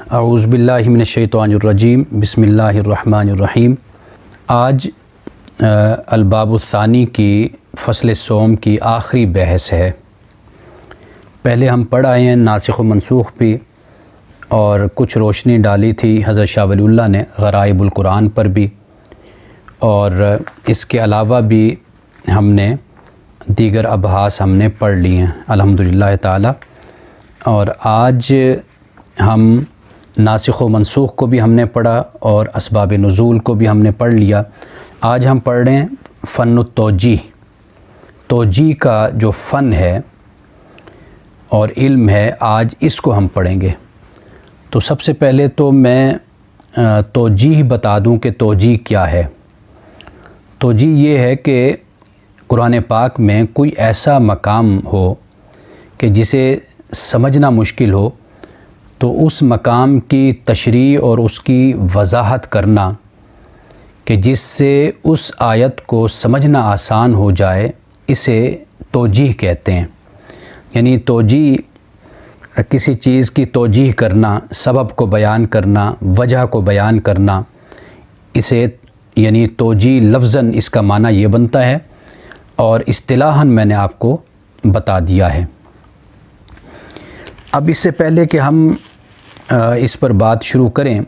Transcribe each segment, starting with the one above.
اعوذ باللہ من الشیطان الرجیم بسم اللہ الرحمن الرحیم۔ آج الباب الثانی کی فصل صوم کی آخری بحث ہے۔ پہلے ہم پڑھ آئے ہیں ناسخ و منسوخ بھی، اور کچھ روشنی ڈالی تھی حضرت شاہ ولی اللہ نے غرائب القرآن پر بھی، اور اس کے علاوہ بھی ہم نے دیگر ابحاث ہم نے پڑھ لی ہیں الحمدللہ تعالی۔ اور آج ہم ناسخ و منسوخ کو بھی ہم نے پڑھا اور اسباب نزول کو بھی ہم نے پڑھ لیا۔ آج ہم پڑھ رہے ہیں فن التوجیہ۔ توجیہ کا جو فن ہے اور علم ہے، آج اس کو ہم پڑھیں گے۔ تو سب سے پہلے تو میں توجیہ بتا دوں کہ توجیہ کیا ہے۔ توجیہ یہ ہے کہ قرآن پاک میں کوئی ایسا مقام ہو کہ جسے سمجھنا مشکل ہو، تو اس مقام کی تشریح اور اس کی وضاحت کرنا کہ جس سے اس آیت کو سمجھنا آسان ہو جائے، اسے توجیہ کہتے ہیں۔ یعنی توجیہ کسی چیز کی توجیہ کرنا، سبب کو بیان کرنا، وجہ کو بیان کرنا، اسے یعنی توجیہ لفظاً اس کا معنی یہ بنتا ہے، اور اصطلاحاً میں نے آپ کو بتا دیا ہے۔ اب اس سے پہلے کہ ہم اس پر بات شروع کریں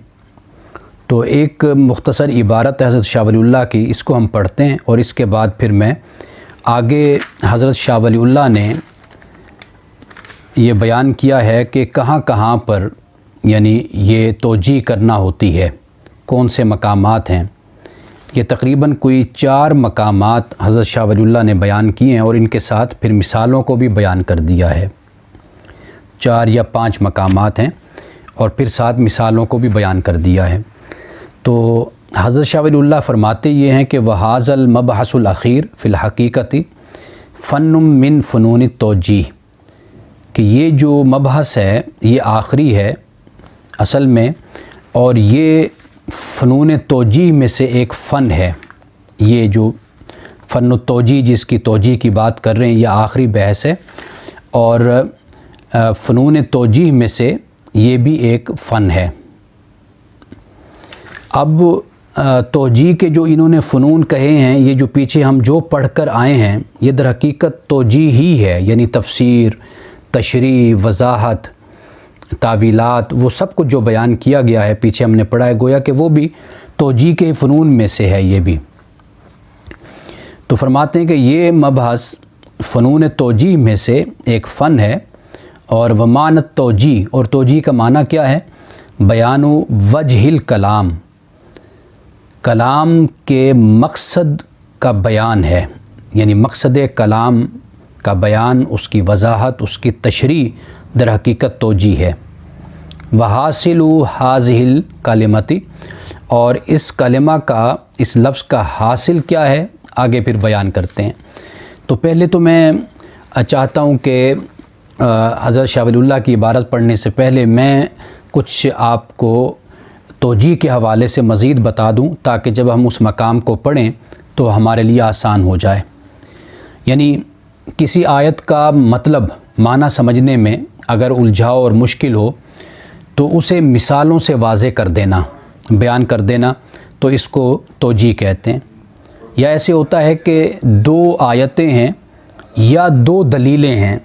تو ایک مختصر عبارت ہے حضرت شاہ ولی اللہ کی، اس کو ہم پڑھتے ہیں، اور اس کے بعد پھر میں آگے حضرت شاہ ولی اللہ نے یہ بیان کیا ہے کہ کہاں کہاں پر یعنی یہ توجیہ کرنا ہوتی ہے، کون سے مقامات ہیں۔ یہ تقریباً کوئی 4 مقامات حضرت شاہ ولی اللہ نے بیان کیے ہیں، اور ان کے ساتھ پھر مثالوں کو بھی بیان کر دیا ہے۔ 4 یا 5 مقامات ہیں، اور پھر ساتھ مثالوں کو بھی بیان کر دیا ہے۔ تو حضرت شاہ ولی اللہ فرماتے یہ ہیں کہ وَهَذَا الْمَبْحَثُ الْأَخِيرُ فِي الْحَقِيقَةِ فَنٌّ مِّن فُنُونِ التوجیہ، کہ یہ جو مبحث ہے یہ آخری ہے اصل میں، اور یہ فنون توجیہ میں سے ایک فن ہے۔ یہ جو فن التوجیہ جس کی توجیہ کی بات کر رہے ہیں، یہ آخری بحث ہے، اور فنون توجیہ میں سے یہ بھی ایک فن ہے۔ اب توجیہ کے جو انہوں نے فنون کہے ہیں، یہ جو پیچھے ہم جو پڑھ کر آئے ہیں، یہ در حقیقت توجیہ ہی ہے، یعنی تفسیر، تشریح، وضاحت، تعویلات، وہ سب کچھ جو بیان کیا گیا ہے پیچھے ہم نے پڑھا ہے، گویا کہ وہ بھی توجیہ کے فنون میں سے ہے یہ بھی۔ تو فرماتے ہیں کہ یہ مبحث فنون توجیہ میں سے ایک فن ہے، اور ومعنی التوجیہ، اور توجیہ کا معنی کیا ہے؟ بیان وجہ الکلام، کلام کے مقصد کا بیان ہے، یعنی مقصد کلام کا بیان، اس کی وضاحت، اس کی تشریح در حقیقت توجیہ ہے۔ وحاصل هذه الکلمۃ، اور اس کلمہ کا، اس لفظ کا حاصل کیا ہے آگے پھر بیان کرتے ہیں۔ تو پہلے تو میں چاہتا ہوں کہ حضرت شاہ ولی اللہ کی عبارت پڑھنے سے پہلے میں کچھ آپ کو توجیہ کے حوالے سے مزید بتا دوں، تاکہ جب ہم اس مقام کو پڑھیں تو ہمارے لیے آسان ہو جائے۔ یعنی کسی آیت کا مطلب، معنی سمجھنے میں اگر الجھاؤ اور مشکل ہو تو اسے مثالوں سے واضح کر دینا، بیان کر دینا، تو اس کو توجیہ کہتے ہیں۔ یا ایسے ہوتا ہے کہ 2 آیتیں ہیں یا 2 دلیلیں ہیں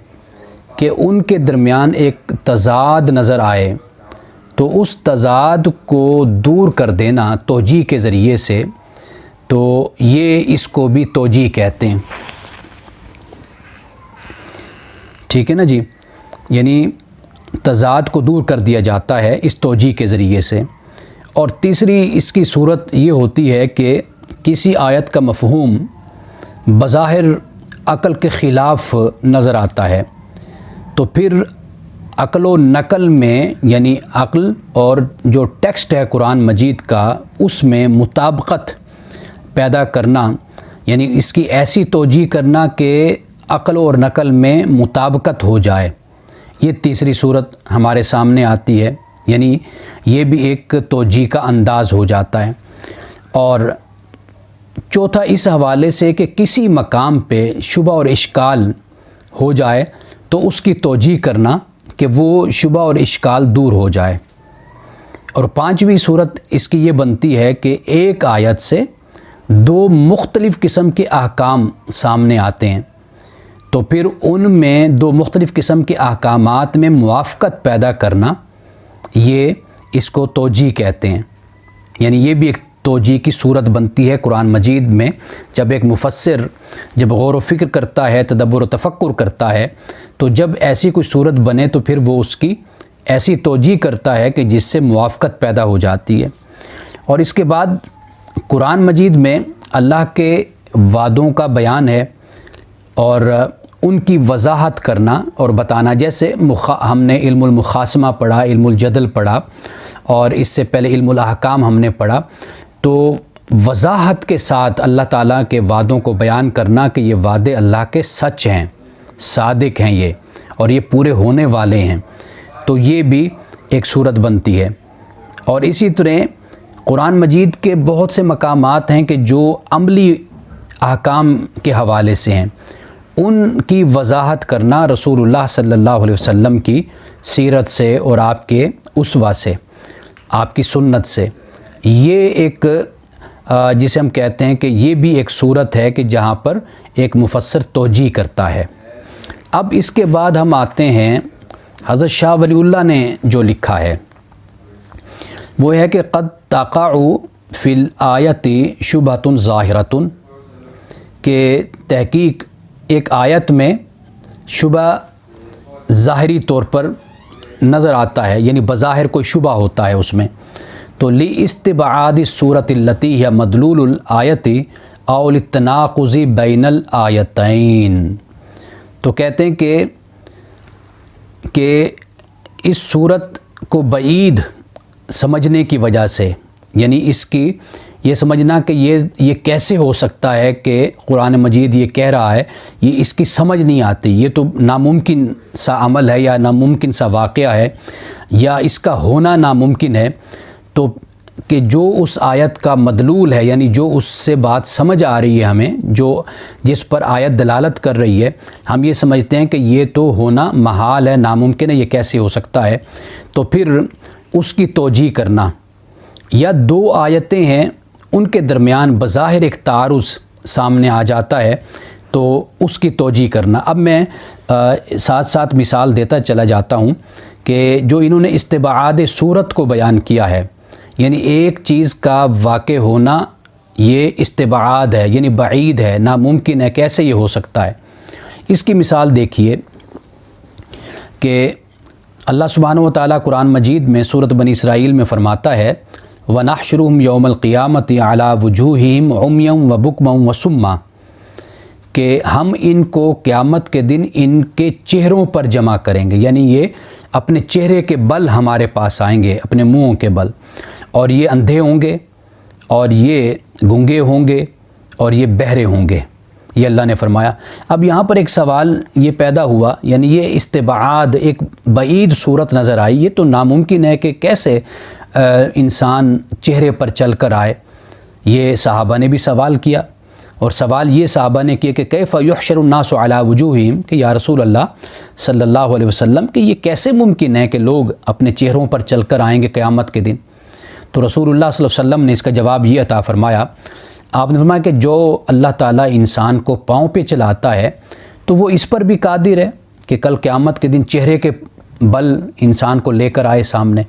کہ ان کے درمیان ایک تضاد نظر آئے، تو اس تضاد کو دور کر دینا توجیہ کے ذریعے سے، تو یہ اس کو بھی توجیہ کہتے ہیں۔ ٹھیک ہے نا جی؟ یعنی تضاد کو دور کر دیا جاتا ہے اس توجیہ کے ذریعے سے۔ اور تیسری اس کی صورت یہ ہوتی ہے کہ کسی آیت کا مفہوم بظاہر عقل کے خلاف نظر آتا ہے، تو پھر عقل و نقل میں، یعنی عقل اور جو ٹیکسٹ ہے قرآن مجید کا، اس میں مطابقت پیدا کرنا، یعنی اس کی ایسی توجیہ کرنا کہ عقل اور نقل میں مطابقت ہو جائے، یہ تیسری صورت ہمارے سامنے آتی ہے۔ یعنی یہ بھی ایک توجیہ کا انداز ہو جاتا ہے۔ اور چوتھا اس حوالے سے کہ کسی مقام پہ شبہ اور اشکال ہو جائے تو اس کی توجیہ کرنا کہ وہ شبہ اور اشکال دور ہو جائے۔ اور پانچویں صورت اس کی یہ بنتی ہے کہ ایک آیت سے دو مختلف قسم کے احکام سامنے آتے ہیں، تو پھر ان میں دو مختلف قسم کے احکامات میں موافقت پیدا کرنا، یہ اس کو توجیہ کہتے ہیں۔ یعنی یہ بھی ایک توجیہ کی صورت بنتی ہے قرآن مجید میں، جب ایک مفسر جب غور و فکر کرتا ہے، تدبر و تفکر کرتا ہے، تو جب ایسی کوئی صورت بنے تو پھر وہ اس کی ایسی توجیہ کرتا ہے کہ جس سے موافقت پیدا ہو جاتی ہے۔ اور اس کے بعد قرآن مجید میں اللہ کے وعدوں کا بیان ہے اور ان کی وضاحت کرنا اور بتانا، جیسے ہم نے علم المخاصمہ پڑھا، علم الجدل پڑھا، اور اس سے پہلے علم الاحکام ہم نے پڑھا، تو وضاحت کے ساتھ اللہ تعالیٰ کے وعدوں کو بیان کرنا کہ یہ وعدے اللہ کے سچ ہیں، صادق ہیں یہ، اور یہ پورے ہونے والے ہیں، تو یہ بھی ایک صورت بنتی ہے۔ اور اسی طرح قرآن مجید کے بہت سے مقامات ہیں کہ جو عملی احکام کے حوالے سے ہیں، ان کی وضاحت کرنا رسول اللہ صلی اللہ علیہ وسلم کی سیرت سے اور آپ کے اسوہ سے، آپ کی سنت سے، یہ ایک جسے ہم کہتے ہیں کہ یہ بھی ایک صورت ہے کہ جہاں پر ایک مفسر توجیہ کرتا ہے۔ اب اس کے بعد ہم آتے ہیں حضرت شاہ ولی اللہ نے جو لکھا ہے، وہ ہے کہ قد تقع فی الآیت شبہۃ ظاہرۃ، کہ تحقیق ایک آیت میں شبہ ظاہری طور پر نظر آتا ہے، یعنی بظاہر کوئی شبہ ہوتا ہے اس میں، تو لاستبعاد الصورۃ التی ہی مدلول الآیت او للتناقض بین الآیتین، تو کہتے ہیں کہ اس صورت کو بعید سمجھنے کی وجہ سے، یعنی اس کی یہ سمجھنا کہ یہ کیسے ہو سکتا ہے کہ قرآن مجید یہ کہہ رہا ہے، یہ اس کی سمجھ نہیں آتی، یہ تو ناممکن سا عمل ہے یا ناممکن سا واقعہ ہے یا اس کا ہونا ناممکن ہے، تو کہ جو اس آیت کا مدلول ہے، یعنی جو اس سے بات سمجھ آ رہی ہے ہمیں، جس پر آیت دلالت کر رہی ہے، ہم یہ سمجھتے ہیں کہ یہ تو ہونا محال ہے، ناممکن ہے، یہ کیسے ہو سکتا ہے، تو پھر اس کی توجیہ کرنا، یا دو آیتیں ہیں ان کے درمیان بظاہر ایک تعارض سامنے آ جاتا ہے تو اس کی توجیہ کرنا۔ اب میں ساتھ ساتھ مثال دیتا چلا جاتا ہوں کہ جو انہوں نے استبعاد صورت کو بیان کیا ہے، یعنی ایک چیز کا واقع ہونا یہ استبعاد ہے، یعنی بعید ہے، ناممکن ہے، کیسے یہ ہو سکتا ہے۔ اس کی مثال دیکھیے کہ اللہ سبحانہ و تعالیٰ قرآن مجید میں سورۃ بنی اسرائیل میں فرماتا ہے وَنَحْشُرُهُمْ يَوْمَ الْقِيَامَةِ عَلَى وُجُوهِهِمْ عُمْيًا وَبُكْمًا وَصُمًّا، کہ ہم ان کو قیامت کے دن ان کے چہروں پر جمع کریں گے، یعنی یہ اپنے چہرے کے بل ہمارے پاس آئیں گے، اپنے منہوں کے بل، اور یہ اندھے ہوں گے اور یہ گونگے ہوں گے اور یہ بہرے ہوں گے، یہ اللہ نے فرمایا۔ اب یہاں پر ایک سوال یہ پیدا ہوا، یعنی یہ استبعاد ایک بعید صورت نظر آئی، یہ تو ناممکن ہے کہ کیسے انسان چہرے پر چل کر آئے۔ یہ صحابہ نے بھی سوال کیا، اور سوال یہ صحابہ نے کیا کہ کیف یحشر الناس علی وجوہہم، کہ یا رسول اللہ صلی اللہ علیہ وسلم کہ یہ کیسے ممکن ہے کہ لوگ اپنے چہروں پر چل کر آئیں گے قیامت کے دن۔ تو رسول اللہ صلی اللہ علیہ وسلم نے اس کا جواب یہ عطا فرمایا، آپ نے فرمایا کہ جو اللہ تعالیٰ انسان کو پاؤں پہ چلاتا ہے تو وہ اس پر بھی قادر ہے کہ کل قیامت کے دن چہرے کے بل انسان کو لے کر آئے سامنے۔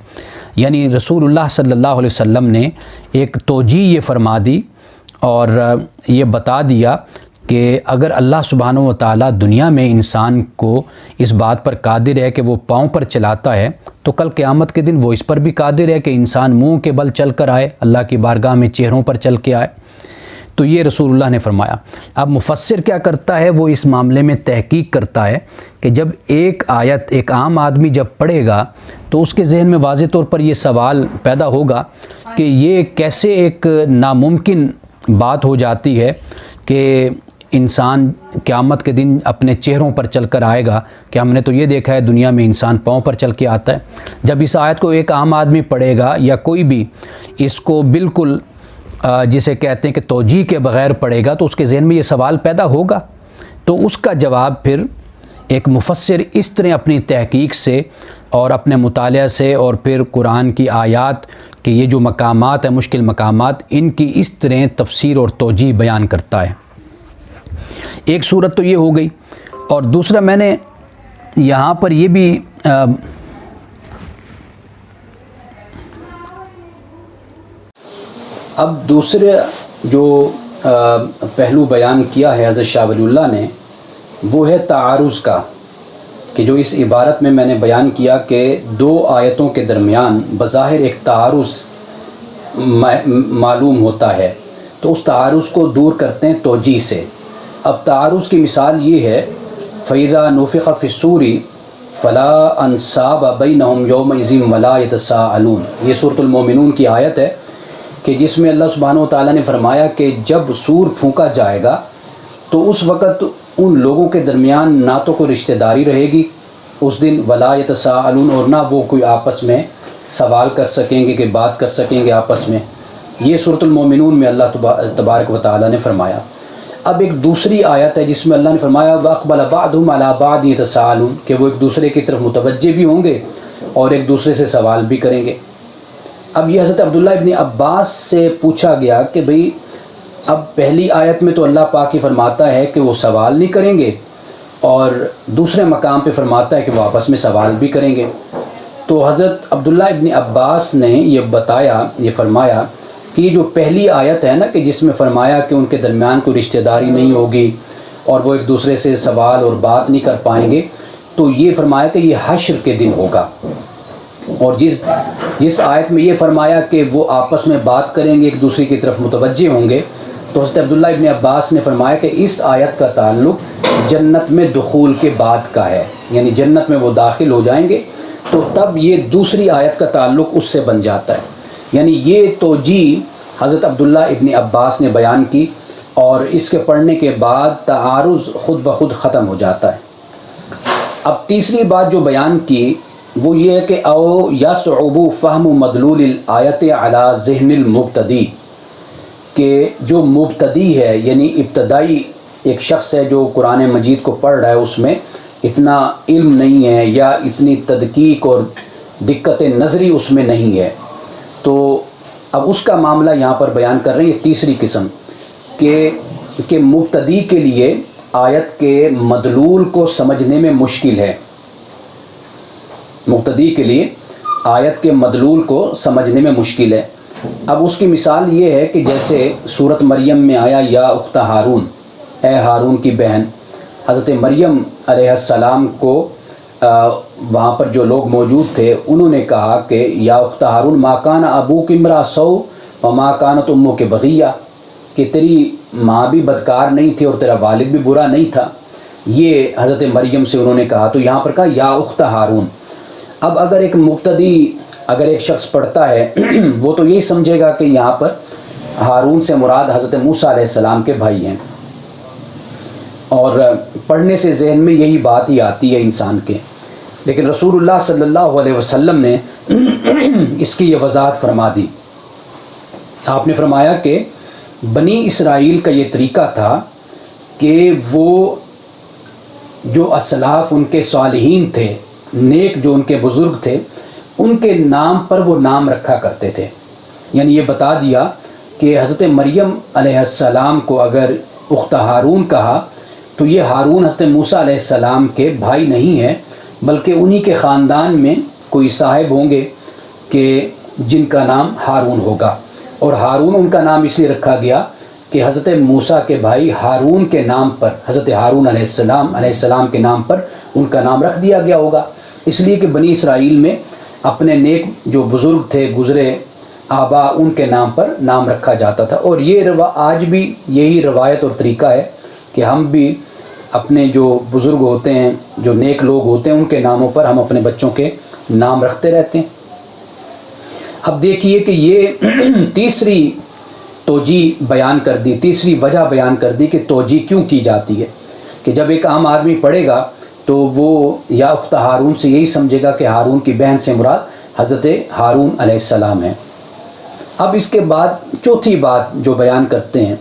یعنی رسول اللہ صلی اللہ علیہ وسلم نے ایک توجیہ یہ فرما دی اور یہ بتا دیا کہ اگر اللہ سبحانہ و تعالیٰ دنیا میں انسان کو اس بات پر قادر ہے کہ وہ پاؤں پر چلاتا ہے، تو کل قیامت کے دن وہ اس پر بھی قادر ہے کہ انسان منہ کے بل چل کر آئے، اللہ کی بارگاہ میں چہروں پر چل کے آئے۔ تو یہ رسول اللہ نے فرمایا۔ اب مفسر کیا کرتا ہے، وہ اس معاملے میں تحقیق کرتا ہے کہ جب ایک آیت ایک عام آدمی جب پڑھے گا تو اس کے ذہن میں واضح طور پر یہ سوال پیدا ہوگا کہ یہ کیسے ایک ناممکن بات ہو جاتی ہے کہ انسان قیامت کے دن اپنے چہروں پر چل کر آئے گا، کہ ہم نے تو یہ دیکھا ہے دنیا میں انسان پاؤں پر چل کے آتا ہے۔ جب اس آیت کو ایک عام آدمی پڑھے گا یا کوئی بھی اس کو بالکل جسے کہتے ہیں کہ توجیہ کے بغیر پڑھے گا تو اس کے ذہن میں یہ سوال پیدا ہوگا، تو اس کا جواب پھر ایک مفسر اس طرح اپنی تحقیق سے اور اپنے مطالعہ سے اور پھر قرآن کی آیات کے یہ جو مقامات ہیں مشکل مقامات ان کی اس طرح تفسیر اور توجیہ بیان کرتا ہے۔ ایک صورت تو یہ ہو گئی، اور دوسرا میں نے یہاں پر یہ بھی اب دوسرے جو پہلو بیان کیا ہے حضرت شاہ ولی اللہ نے، وہ ہے تعارض کا، کہ جو اس عبارت میں نے بیان کیا کہ دو آیتوں کے درمیان بظاہر ایک تعارض معلوم ہوتا ہے، تو اس تعارض کو دور کرتے ہیں توجیہ سے۔ اب تعارض کی مثال یہ ہے، فَإِذَا نُفِخَ فِي الصُّورِ فَلَا أَنْسَابَ بَيْنَهُمْ يَوْمَئِذٍ وَلَا يَتَسَاءَلُونَ، یہ سورۃ المومنون کی آیت ہے کہ جس میں اللہ سبحانہ و تعالیٰ نے فرمایا کہ جب سور پھونکا جائے گا تو اس وقت ان لوگوں کے درمیان نہ تو کوئی رشتہ داری رہے گی اس دن، ولا یتساءلون، اور نہ وہ کوئی آپس میں سوال کر سکیں گے کہ بات کر سکیں گے آپس میں۔ یہ سورۃ المومنون میں اللہ تبارک و تعالیٰ نے فرمایا۔ اب ایک دوسری آیت ہے جس میں اللہ نے فرمایا وَأَقْبَلَ بَعْضُهُمْ عَلَىٰ بَعْضٍ يَتَسَاءَلُونَ، کہ وہ ایک دوسرے کی طرف متوجہ بھی ہوں گے اور ایک دوسرے سے سوال بھی کریں گے۔ اب یہ حضرت عبداللہ ابن عباس سے پوچھا گیا کہ بھئی اب پہلی آیت میں تو اللہ پاک ہی فرماتا ہے کہ وہ سوال نہیں کریں گے، اور دوسرے مقام پہ فرماتا ہے کہ وہ آپس میں سوال بھی کریں گے۔ تو حضرت عبداللہ ابن عباس نے یہ فرمایا کہ یہ جو پہلی آیت ہے نا کہ جس میں فرمایا کہ ان کے درمیان کوئی رشتہ داری نہیں ہوگی اور وہ ایک دوسرے سے سوال اور بات نہیں کر پائیں گے، تو یہ فرمایا کہ یہ حشر کے دن ہوگا۔ اور جس آیت میں یہ فرمایا کہ وہ آپس میں بات کریں گے، ایک دوسرے کی طرف متوجہ ہوں گے، تو حضرت عبداللہ ابن عباس نے فرمایا کہ اس آیت کا تعلق جنت میں دخول کے بعد کا ہے، یعنی جنت میں وہ داخل ہو جائیں گے تو تب یہ دوسری آیت کا تعلق اس سے بن جاتا ہے۔ یعنی یہ توجیہ حضرت عبداللہ ابن عباس نے بیان کی، اور اس کے پڑھنے کے بعد تعارض خود بخود ختم ہو جاتا ہے۔ اب تیسری بات جو بیان کی وہ یہ ہے کہ او یصعب فہم مدلول الآیت علی ذہن المبتدی، کہ جو مبتدی ہے یعنی ابتدائی ایک شخص ہے جو قرآن مجید کو پڑھ رہا ہے، اس میں اتنا علم نہیں ہے یا اتنی تدقیق اور دقت نظری اس میں نہیں ہے، تو اب اس کا معاملہ یہاں پر بیان کر رہے ہیں۔ یہ تیسری قسم کہ مبتدی کے لیے آیت کے مدلول کو سمجھنے میں مشکل ہے، مبتدی کے لیے آیت کے مدلول کو سمجھنے میں مشکل ہے۔ اب اس کی مثال یہ ہے کہ جیسے سورۃ مریم میں آیا یا اخت ہارون، اے ہارون کی بہن۔ حضرت مریم علیہ السلام کو وہاں پر جو لوگ موجود تھے انہوں نے کہا کہ یا اخت ہارون ما کان ابوک امرأ سوء وما کانت امک بغیہ، کہ تیری ماں بھی بدکار نہیں تھی اور تیرا والد بھی برا نہیں تھا، یہ حضرت مریم سے انہوں نے کہا۔ تو یہاں پر کہا یا اخت ہارون۔ اب اگر ایک مبتدی اگر ایک شخص پڑھتا ہے وہ تو یہی سمجھے گا کہ یہاں پر ہارون سے مراد حضرت موسیٰ علیہ السلام کے بھائی ہیں، اور پڑھنے سے ذہن میں یہی بات ہی آتی ہے انسان کے۔ لیکن رسول اللہ صلی اللہ علیہ وسلم نے اس کی یہ وضاحت فرما دی۔ آپ نے فرمایا کہ بنی اسرائیل کا یہ طریقہ تھا کہ وہ جو اسلاف ان کے صالحین تھے، نیک جو ان کے بزرگ تھے، ان کے نام پر وہ نام رکھا کرتے تھے۔ یعنی یہ بتا دیا کہ حضرت مریم علیہ السلام کو اگر اخت ہارون کہا تو یہ ہارون حضرت موسیٰ علیہ السلام کے بھائی نہیں ہے، بلکہ انہی کے خاندان میں کوئی صاحب ہوں گے کہ جن کا نام ہارون ہوگا، اور ہارون ان کا نام اس لیے رکھا گیا کہ حضرت موسیٰ کے بھائی ہارون کے نام پر، حضرت ہارون علیہ السلام کے نام پر ان کا نام رکھ دیا گیا ہوگا، اس لیے کہ بنی اسرائیل میں اپنے نیک جو بزرگ تھے گزرے آبا ان کے نام پر نام رکھا جاتا تھا۔ اور یہ آج بھی یہی روایت اور طریقہ ہے کہ ہم بھی اپنے جو بزرگ ہوتے ہیں، جو نیک لوگ ہوتے ہیں، ان کے ناموں پر ہم اپنے بچوں کے نام رکھتے رہتے ہیں۔ اب دیکھیے کہ یہ تیسری توجیہ بیان کر دی، تیسری وجہ بیان کر دی کہ توجیہ کیوں کی جاتی ہے، کہ جب ایک عام آدمی پڑھے گا تو وہ یا اخت ہارون سے یہی سمجھے گا کہ ہارون کی بہن سے مراد حضرت ہارون علیہ السلام ہے۔ اب اس کے بعد چوتھی بات جو بیان کرتے ہیں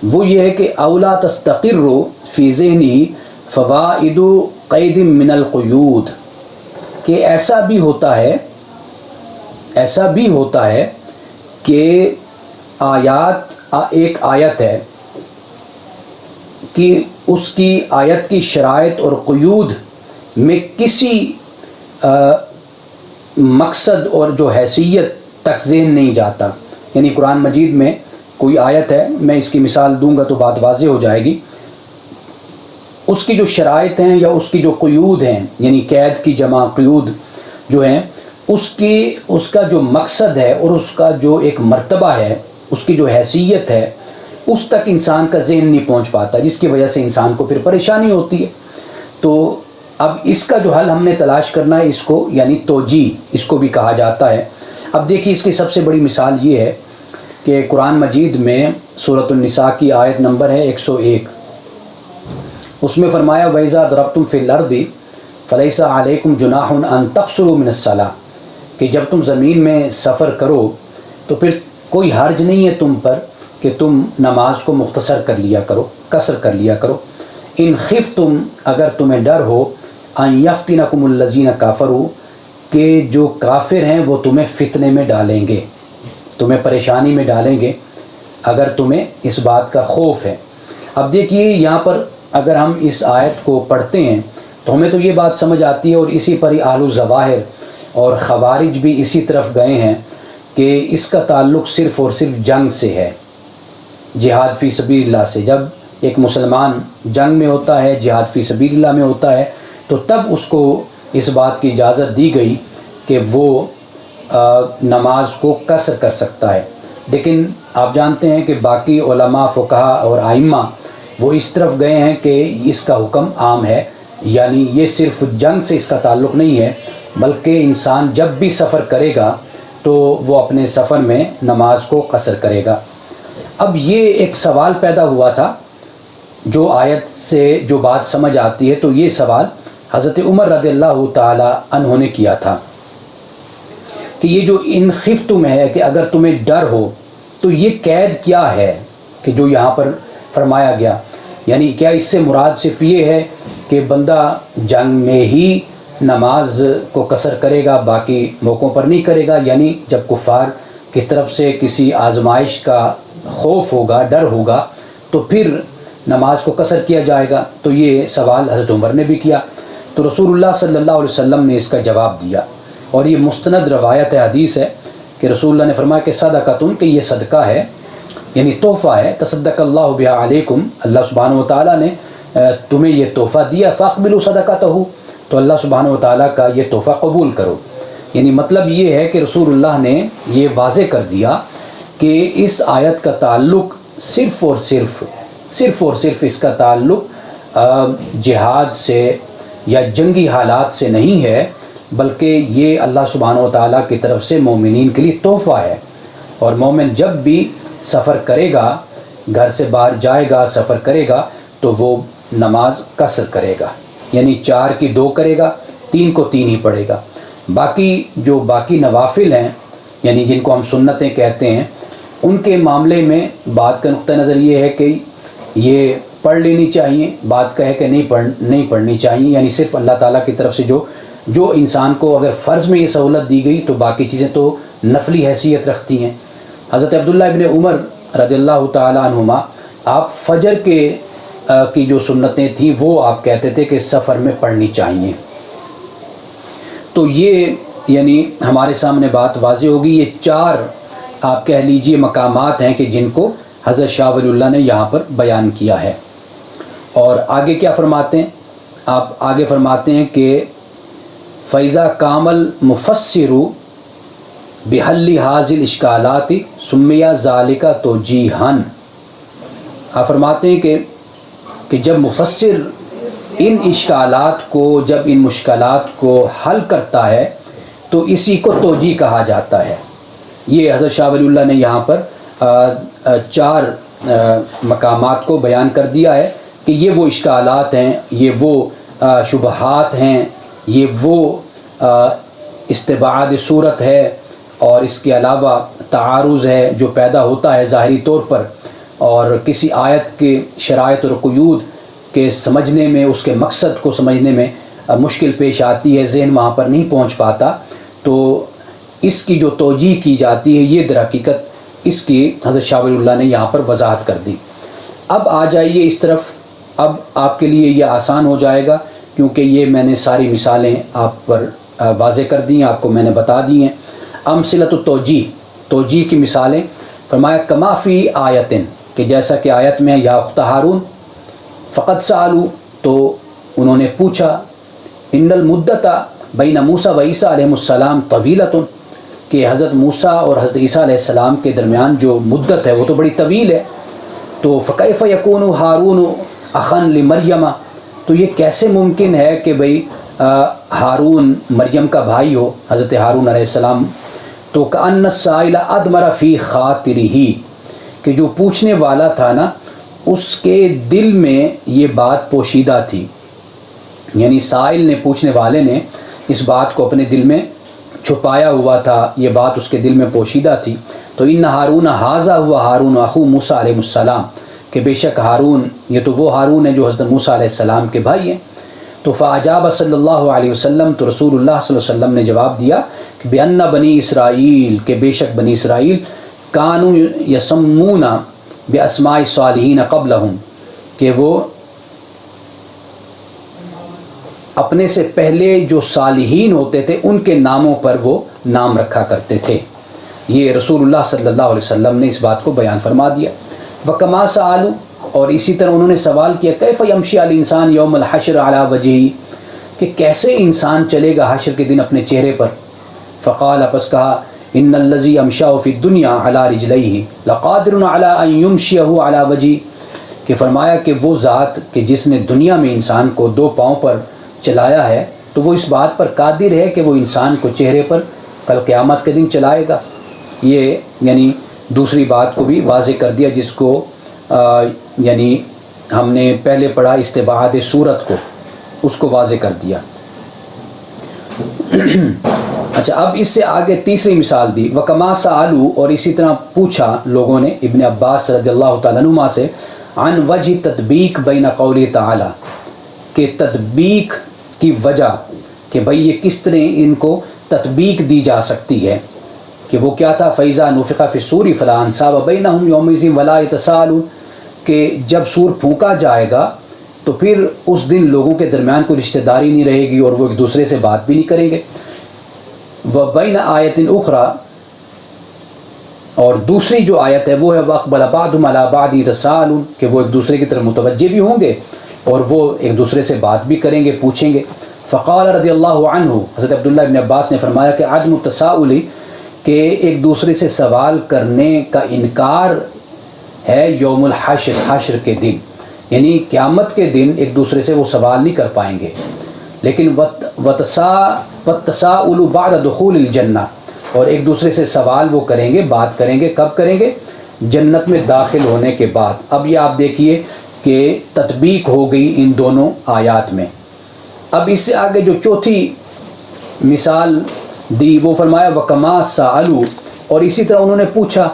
وہ یہ ہے کہ اولا تستقر فی ذہنی فوائد قید من القیود، کہ ایسا بھی ہوتا ہے کہ ایک آیت ہے کہ اس کی آیت کی شرائط اور قیود میں کسی مقصد اور جو حیثیت تک ذہن نہیں جاتا. یعنی قرآن مجید میں کوئی آیت ہے، میں اس کی مثال دوں گا تو بات واضح ہو جائے گی. اس کی جو شرائط ہیں یا اس کی جو قیود ہیں، یعنی قید کی جمع قیود جو ہیں، اس کا جو مقصد ہے اور اس کا جو ایک مرتبہ ہے، اس کی جو حیثیت ہے، اس تک انسان کا ذہن نہیں پہنچ پاتا، جس کی وجہ سے انسان کو پھر پریشانی ہوتی ہے. تو اب اس کا جو حل ہم نے تلاش کرنا ہے، اس کو یعنی توجیہ اس کو بھی کہا جاتا ہے. اب دیکھیے اس کی سب سے بڑی مثال یہ ہے کہ قرآن مجید میں سورۃ النساء کی آیت نمبر ہے 101. اس میں فرمایا وَإِذَا ضَرَبْتُمْ فِي الْأَرْضِ فَلَيْسَ عَلَيْكُمْ جُنَاحٌ أَن تَقْصُرُوا مِنَ الصَّلَاةِ، کہ جب تم زمین میں سفر کرو تو پھر کوئی حرج نہیں ہے تم پر کہ تم نماز کو مختصر کر لیا کرو، قصر کر لیا کرو. ان خفتم، اگر تمہیں ڈر ہو، ان یفتنکم الذین کافروا، کہ جو کافر ہیں وہ تمہیں فتنے میں ڈالیں گے، تمہیں پریشانی میں ڈالیں گے، اگر تمہیں اس بات کا خوف ہے. اب دیکھیے یہاں پر اگر ہم اس آیت کو پڑھتے ہیں تو ہمیں تو یہ بات سمجھ آتی ہے، اور اسی پر ہی اہل الظواہر اور خوارج بھی اسی طرف گئے ہیں کہ اس کا تعلق صرف اور صرف جنگ سے ہے، جہاد فی سبیل اللہ سے. جب ایک مسلمان جنگ میں ہوتا ہے، جہاد فی سبیل اللہ میں ہوتا ہے، تو تب اس کو اس بات کی اجازت دی گئی کہ وہ نماز کو قصر کر سکتا ہے. لیکن آپ جانتے ہیں کہ باقی علماء، فقہا اور ائمہ وہ اس طرف گئے ہیں کہ اس کا حکم عام ہے، یعنی یہ صرف جنگ سے اس کا تعلق نہیں ہے، بلکہ انسان جب بھی سفر کرے گا تو وہ اپنے سفر میں نماز کو قصر کرے گا. اب یہ ایک سوال پیدا ہوا تھا، جو آیت سے جو بات سمجھ آتی ہے، تو یہ سوال حضرت عمر رضی اللہ تعالی عنہ نے کیا تھا کہ یہ جو ان خفتم ہے کہ اگر تمہیں ڈر ہو، تو یہ قید کیا ہے کہ جو یہاں پر فرمایا گیا؟ یعنی کیا اس سے مراد صرف یہ ہے کہ بندہ جنگ میں ہی نماز کو قصر کرے گا، باقی موقعوں پر نہیں کرے گا؟ یعنی جب کفار کی طرف سے کسی آزمائش کا خوف ہوگا، ڈر ہوگا، تو پھر نماز کو قصر کیا جائے گا. تو یہ سوال حضرت عمر نے بھی کیا. تو رسول اللہ صلی اللہ علیہ وسلم نے اس کا جواب دیا، اور یہ مستند روایت حدیث ہے کہ رسول اللہ نے فرمایا کہ صدقۃ، کہ یہ صدقہ ہے، یعنی تحفہ ہے. تصدق اللہ بہا علیکم، اللہ سبحانہ و تعالیٰ نے تمہیں یہ تحفہ دیا. فاقبلوا صدقتہ، تو اللہ سبحانہ و تعالیٰ کا یہ تحفہ قبول کرو. یعنی مطلب یہ ہے کہ رسول اللہ نے یہ واضح کر دیا کہ اس آیت کا تعلق صرف اور صرف اس کا تعلق جہاد سے یا جنگی حالات سے نہیں ہے، بلکہ یہ اللہ سبحانہ و تعالیٰ کی طرف سے مومنین کے لیے تحفہ ہے. اور مومن جب بھی سفر کرے گا، گھر سے باہر جائے گا، سفر کرے گا، تو وہ نماز قصر کرے گا، یعنی 4 کی 2 کرے گا، 3 کو 3 ہی پڑھے گا. باقی نوافل ہیں، یعنی جن کو ہم سنتیں کہتے ہیں، ان کے معاملے میں بات کا نقطہ نظر یہ ہے کہ یہ پڑھ لینی چاہیے. بات کا ہے کہ نہیں پڑھنی چاہیے، یعنی صرف اللہ تعالیٰ کی طرف سے جو انسان کو اگر فرض میں یہ سہولت دی گئی تو باقی چیزیں تو نفلی حیثیت رکھتی ہیں. حضرت عبداللہ ابن عمر رضی اللہ تعالیٰ عنہما، آپ فجر کی جو سنتیں تھیں وہ آپ کہتے تھے کہ سفر میں پڑھنی چاہیے. تو یہ یعنی ہمارے سامنے بات واضح ہوگی. یہ 4 آپ کہہ لیجئے مقامات ہیں کہ جن کو حضرت شاہ ولی اللہ نے یہاں پر بیان کیا ہے. اور آگے کیا فرماتے ہیں؟ آپ آگے فرماتے ہیں کہ فَإِذَا كَامَ الْمُفَسِّرُ بِحَلِّ هَذِهِ الْإِشْكَالَاتِ سُمِّيَ ذَلِكَ تَوْجِيهًا. آپ فرماتے ہیں کہ جب مفسر ان اشکالات کو، جب ان مشکلات کو حل کرتا ہے تو اسی کو توجیہ کہا جاتا ہے. یہ حضرت شاہ ولی اللہ نے یہاں پر 4 مقامات کو بیان کر دیا ہے کہ یہ وہ اشکالات ہیں، یہ وہ شبہات ہیں، یہ وہ استبعاد صورت ہے، اور اس کے علاوہ تعارض ہے جو پیدا ہوتا ہے ظاہری طور پر، اور کسی آیت کے شرائط اور قیود کے سمجھنے میں، اس کے مقصد کو سمجھنے میں مشکل پیش آتی ہے، ذہن وہاں پر نہیں پہنچ پاتا، تو اس کی جو توجیہ کی جاتی ہے یہ در حقیقت اس کی حضرت شاہ ولی اللہ نے یہاں پر وضاحت کر دی۔ اب آ جائیے اس طرف، اب آپ کے لیے یہ آسان ہو جائے گا کیونکہ یہ میں نے ساری مثالیں آپ پر واضح کر دی ہیں، آپ کو میں نے بتا دی ہیں۔ امثلۃ التوجیہ، توجیہ کی مثالیں، فرمایا کما فی آیتن، کہ جیسا کہ آیت میں یا اخت ہارون فقط سالو، تو انہوں نے پوچھا، ان المدت بین موسیٰ و عیسیٰ علیہ السلام طویلۃ، کہ حضرت موسیٰ اور حضرت عیسیٰ علیہ السلام کے درمیان جو مدت ہے وہ تو بڑی طویل ہے، تو فکیف یکون ہارون اخن لمریم، تو یہ کیسے ممکن ہے کہ بھئی ہارون مریم کا بھائی ہو، حضرت ہارون علیہ السلام، تو کأن السائل ادمر فی خاطرہ، کہ جو پوچھنے والا تھا نا اس کے دل میں یہ بات پوشیدہ تھی، یعنی سائل نے، پوچھنے والے نے اس بات کو اپنے دل میں چھپایا ہوا تھا، یہ بات اس کے دل میں پوشیدہ تھی۔ تو ان ہارون ھذا ہوا ہارون اخو موسیٰ علیہ السلام، کہ بے شک ہارون یہ تو وہ ہارون ہے جو حضرت موسیٰ علیہ السلام کے بھائی ہیں۔ تو فاجاب صلی اللہ علیہ وسلم، تو رسول اللہ صلی اللہ علیہ وسلم نے جواب دیا کہ بأن بنی اسرائیل، کہ بے شک بنی اسرائیل کانوا یسمون باسماء الصالحین قبلہم، کہ وہ اپنے سے پہلے جو صالحین ہوتے تھے ان کے ناموں پر وہ نام رکھا کرتے تھے۔ یہ رسول اللہ صلی اللہ علیہ وسلم نے اس بات کو بیان فرما دیا۔ وکما سألوا، اور اسی طرح انہوں نے سوال کیا، کیف یمشی الانسان یوم الحشر علی وجہہ، کہ کیسے انسان چلے گا حشر کے دن اپنے چہرے پر۔ فقال، پس کہا، ان الذی امشاہ فی الدنیا علی رجلیہ لقادر علی ان یمشیہ علی وجہہ، کہ فرمایا کہ وہ ذات کہ جس نے دنیا میں انسان کو دو پاؤں پر چلایا ہے تو وہ اس بات پر قادر ہے کہ وہ انسان کو چہرے پر کل قیامت کے دن چلائے گا۔ یہ یعنی دوسری بات کو بھی واضح کر دیا جس کو یعنی ہم نے پہلے پڑھا استبعاد صورت کو، اس کو واضح کر دیا۔ اچھا، اب اس سے آگے تیسری مثال دی، وکما سالو، اور اسی طرح پوچھا لوگوں نے ابن عباس رضی اللہ تعالیٰ عنہما سے، عن وجہ تطبیق بین قول تعالی، کہ تطبیق کی وجہ، کہ بھئی یہ کس طرح ان کو تطبیق دی جا سکتی ہے، کہ وہ کیا تھا، فَإِذَا نُفِخَ فِي الصُّورِ فَلَا أَنْسَابَ بَيْنَهُمْ يَوْمَئِذٍ وَلَا يَتَسَاءَلُونَ، کہ جب سور پھونکا جائے گا تو پھر اس دن لوگوں کے درمیان کوئی رشتہ داری نہیں رہے گی اور وہ ایک دوسرے سے بات بھی نہیں کریں گے۔ وَبَيْنَ آیَةٍ أُخْرَى، اور دوسری جو آیت ہے وہ ہے وَأَقْبَلَ بَعْضُهُمْ عَلَىٰ بَعْضٍ يَتَسَاءَلُونَ، کہ وہ ایک دوسرے کی طرف متوجہ بھی ہوں گے اور وہ ایک دوسرے سے بات بھی کریں گے، پوچھیں گے۔ فقال رضی اللہ عنہ، حضرت عبداللہ ابن عباس نے فرمایا کہ عدم التساؤل، کہ ایک دوسرے سے سوال کرنے کا انکار ہے یوم الحشر، حشر کے دن، یعنی قیامت کے دن ایک دوسرے سے وہ سوال نہیں کر پائیں گے۔ لیکن وَالتَّسَاؤلُ بَعْدَ دُخُولِ الْجَنَّةِ، اور ایک دوسرے سے سوال وہ کریں گے، بات کریں گے، کب کریں گے؟ جنت میں داخل ہونے کے بعد۔ اب یہ آپ دیکھیے کہ تطبیق ہو گئی ان دونوں آیات میں۔ اب اس سے آگے جو چوتھی مثال دی وہ فرمایا وَكَمَا سَأَلُوا، اور اسی طرح انہوں نے پوچھا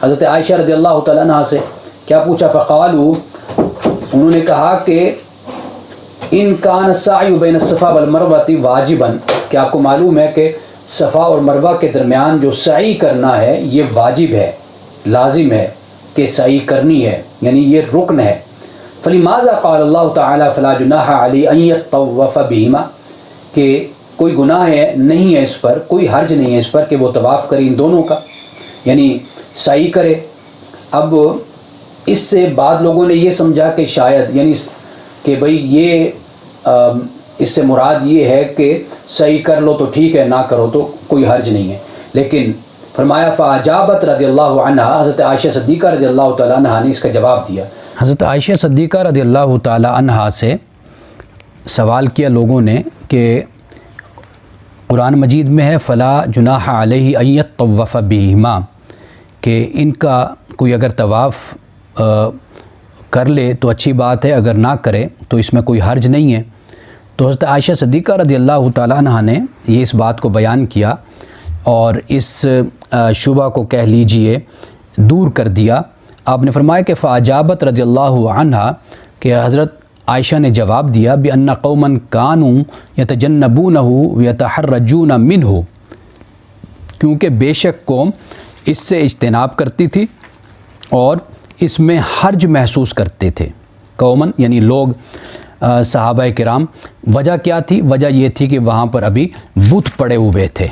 حضرت عائشہ رضی اللہ تعالیٰ عنہ سے، کیا پوچھا؟ فَقَالُوا، انہوں نے کہا کہ ان کان السعی بین الصفا والمروہ واجبا، کہ آپ کو معلوم ہے کہ صفا اور مروہ کے درمیان جو سعی کرنا ہے یہ واجب ہے، لازم ہے کہ سعی کرنی ہے، یعنی یہ رکن ہے۔ فَلِمَاذَا قَالَ اللَّهُ تَعَالَى فَلَا جُنَاحَ عَلَيْهِ أَن يَطَّوَّفَ بِهِمَا، کہ کوئی گناہ ہے نہیں ہے اس پر، کوئی حرج نہیں ہے اس پر کہ وہ طواف کرے ان دونوں کا، یعنی سعی کرے۔ اب اس سے بعد لوگوں نے یہ سمجھا کہ شاید یعنی کہ بھئی یہ اس سے مراد یہ ہے کہ صحیح کر لو تو ٹھیک ہے، نہ کرو تو کوئی حرج نہیں ہے۔ لیکن فرمایا فاجابت رضی اللہ عنہ، حضرت عائشہ صدیقہ رضی اللہ تعالیٰ عنہ نے اس کا جواب دیا۔ حضرت عائشہ صدیقہ رضی اللہ تعالیٰ عنہ سے سوال کیا لوگوں نے کہ قرآن مجید میں ہے فلا جناح علیہ ان یطوف بہما، کہ ان کا کوئی اگر طواف کر لے تو اچھی بات ہے، اگر نہ کرے تو اس میں کوئی حرج نہیں ہے۔ تو حضرت عائشہ صدیقہ رضی اللہ تعالیٰ عنہ نے یہ اس بات کو بیان کیا اور اس شبہ کو کہہ لیجئے دور کر دیا۔ آپ نے فرمایا کہ فاجابت رضی اللہ عنہ، کہ حضرت عائشہ نے جواب دیا بِأَنَّ قَوْمًا كَانُوا يَتَجَنَّبُونَهُ وَيَتَحَرَّجُونَ مِنْهُ، کیونکہ بے شک قوم اس سے اجتناب کرتی تھی اور اس میں حرج محسوس کرتے تھے۔ قومن یعنی لوگ، صحابہ کرام۔ وجہ کیا تھی؟ وجہ یہ تھی کہ وہاں پر ابھی بت پڑے ہوئے تھے،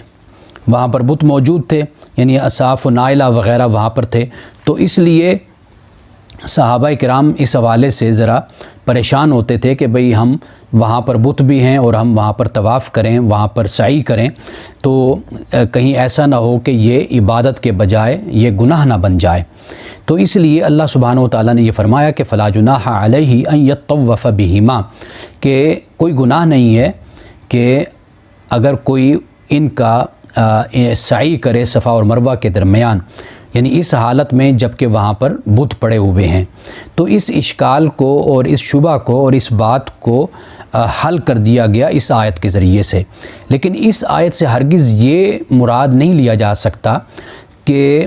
وہاں پر بت موجود تھے، یعنی اصحاف و نائلہ وغیرہ وہاں پر تھے، تو اس لیے صحابہ کرام اس حوالے سے ذرا پریشان ہوتے تھے کہ بھئی ہم وہاں پر بت بھی ہیں اور ہم وہاں پر طواف کریں، وہاں پر سعی کریں، تو کہیں ایسا نہ ہو کہ یہ عبادت کے بجائے یہ گناہ نہ بن جائے۔ تو اس لیے اللہ سبحانہ و تعالیٰ نے یہ فرمایا کہ فلا جناح علیہ ان یطوف بہما، کہ کوئی گناہ نہیں ہے کہ اگر کوئی ان کا سعی کرے صفا اور مروہ کے درمیان، یعنی اس حالت میں جب کہ وہاں پر بت پڑے ہوئے ہیں۔ تو اس اشکال کو اور اس شبہ کو اور اس بات کو حل کر دیا گیا اس آیت کے ذریعے سے۔ لیکن اس آیت سے ہرگز یہ مراد نہیں لیا جا سکتا کہ